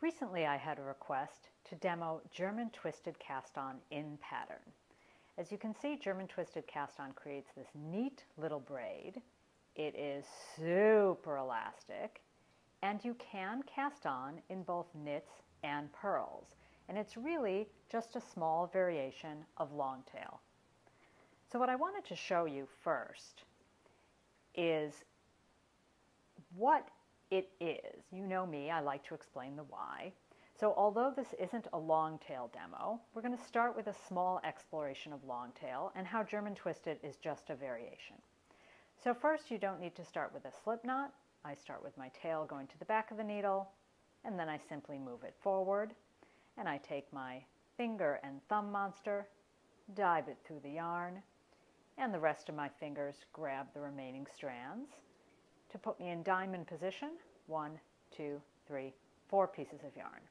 Recently I had a request to demo German twisted cast-on in pattern. As you can see, German twisted cast-on creates this neat little braid. It is super elastic, and you can cast on in both knits and purls. And it's really just a small variation of longtail. So what I wanted to show you first is what it is. You know me, I like to explain the why. So although this isn't a longtail demo, we're going to start with a small exploration of longtail and how German twisted is just a variation. So first, you don't need to start with a slip knot. I start with my tail going to the back of the needle, and then I simply move it forward, and I take my finger and thumb monster, dive it through the yarn, and the rest of my fingers grab the remaining strands to put me in diamond position. 1, 2, 3, 4 pieces of yarn.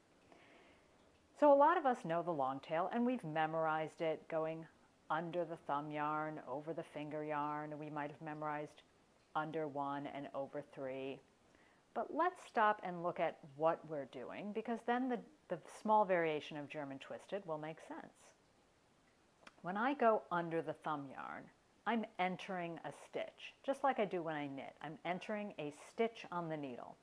So a lot of us know the longtail, and we've memorized it going under the thumb yarn, over the finger yarn. We might have memorized under 1 and over 3. But let's stop and look at what we're doing, because then the small variation of German twisted will make sense. When I go under the thumb yarn, I'm entering a stitch, just like I do when I knit. I'm entering a stitch on the needle.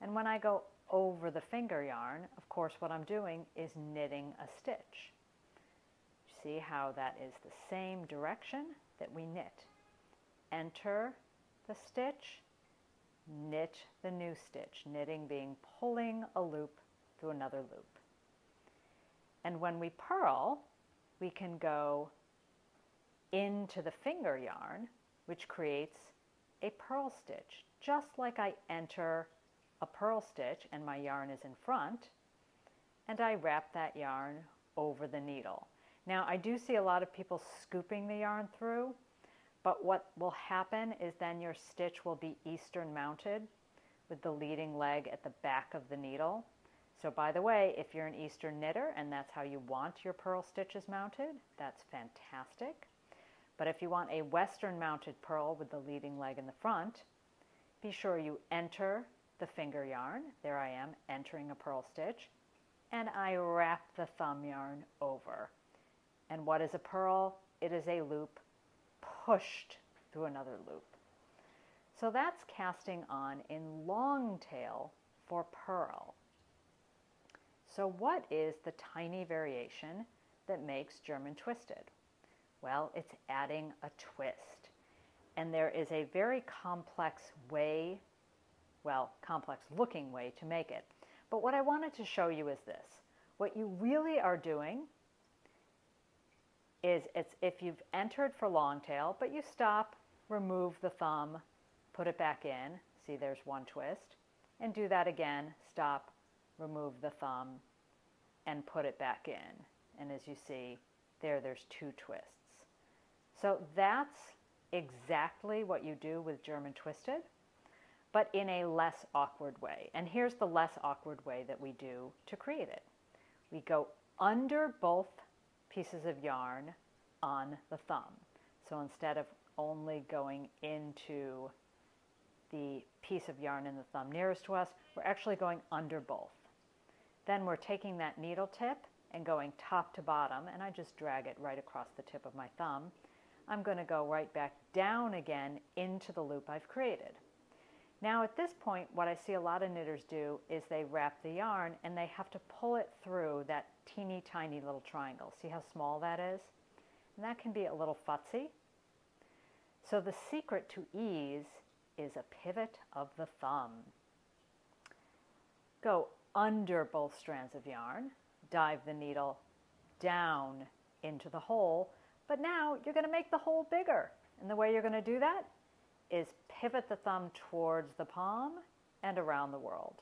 And when I go over the finger yarn, of course, what I'm doing is knitting a stitch. See how that is the same direction that we knit. Enter the stitch, knit the new stitch, knitting being pulling a loop through another loop. And when we purl, we can go into the finger yarn, which creates a purl stitch, just like I enter a purl stitch and my yarn is in front, and I wrap that yarn over the needle. Now, I do see a lot of people scooping the yarn through, but what will happen is then your stitch will be eastern mounted with the leading leg at the back of the needle. So by the way, if you're an Eastern knitter and that's how you want your purl stitches mounted, that's fantastic. But if you want a Western mounted purl with the leading leg in the front, be sure you enter the finger yarn. There I am entering a purl stitch, and I wrap the thumb yarn over. And what is a purl? It is a loop pushed through another loop. So that's casting on in longtail for purl. So what is the tiny variation that makes German twisted? Well, it's adding a twist. And there is a very complex way, well, complex looking way to make it. But what I wanted to show you is this. What you really are doing is it's if you've entered for longtail, but you stop, remove the thumb, put it back in, see there's one twist, and do that again, stop, remove the thumb, and put it back in. And as you see, there's 2 twists. So that's exactly what you do with German twisted, but in a less awkward way. And here's the less awkward way that we do to create it. We go under both pieces of yarn on the thumb. So instead of only going into the piece of yarn in the thumb nearest to us, we're actually going under both. Then we're taking that needle tip and going top to bottom, and I just drag it right across the tip of my thumb. I'm going to go right back down again into the loop I've created. Now at this point, what I see a lot of knitters do is they wrap the yarn and they have to pull it through that teeny tiny little triangle. See how small that is? And that can be a little futzy. So the secret to ease is a pivot of the thumb. Go under both strands of yarn, dive the needle down into the hole, but now you're going to make the hole bigger. And the way you're going to do that is pivot the thumb towards the palm and around the world.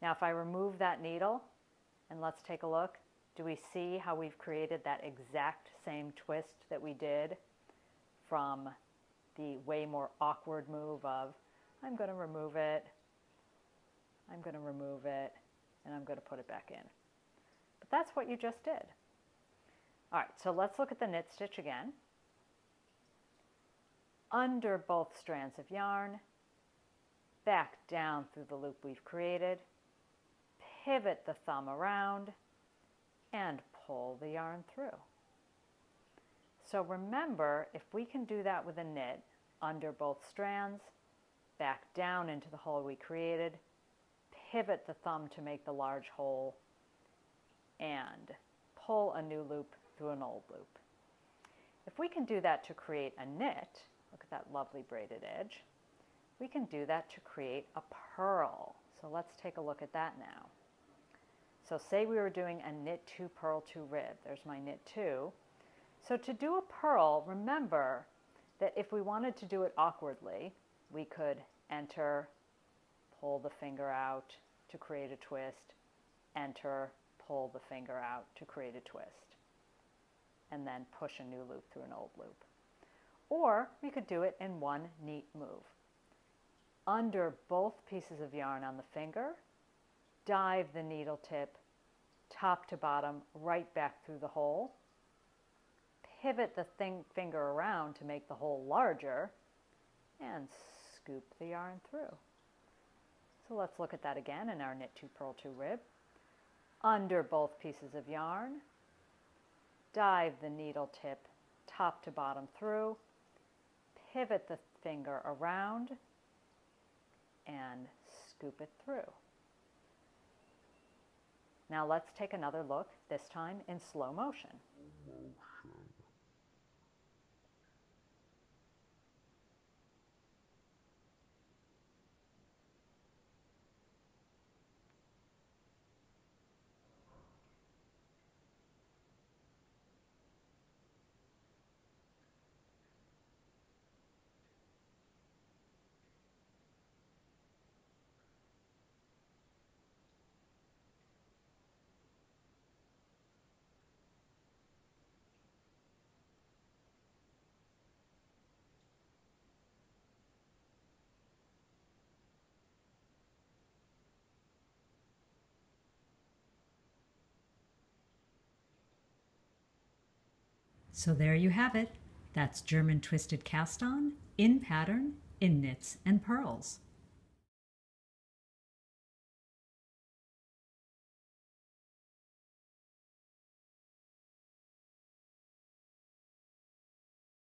Now if I remove that needle, and let's take a look, do we see how we've created that exact same twist that we did from the way more awkward move of I'm going to remove it, I'm going to remove it, and I'm going to put it back in. But that's what you just did. All right, so let's look at the knit stitch again. Under both strands of yarn, back down through the loop we've created, pivot the thumb around, and pull the yarn through. So remember, if we can do that with a knit, under both strands, back down into the hole we created, pivot the thumb to make the large hole, and pull a new loop through an old loop. If we can do that to create a knit, look at that lovely braided edge, we can do that to create a purl. So let's take a look at that now. So say we were doing a knit 2, purl 2 rib. There's my knit 2. So to do a purl, remember that if we wanted to do it awkwardly, we could enter, pull the finger out to create a twist, enter, pull the finger out to create a twist, and then push a new loop through an old loop. Or we could do it in one neat move. Under both pieces of yarn on the finger, dive the needle tip top to bottom right back through the hole, pivot the finger around to make the hole larger, and scoop the yarn through. So let's look at that again in our knit 2, purl 2 rib. Under both pieces of yarn, dive the needle tip top to bottom through, pivot the finger around, and scoop it through. Now let's take another look, this time in slow motion. So there you have it. That's German twisted cast on in pattern in knits and purls.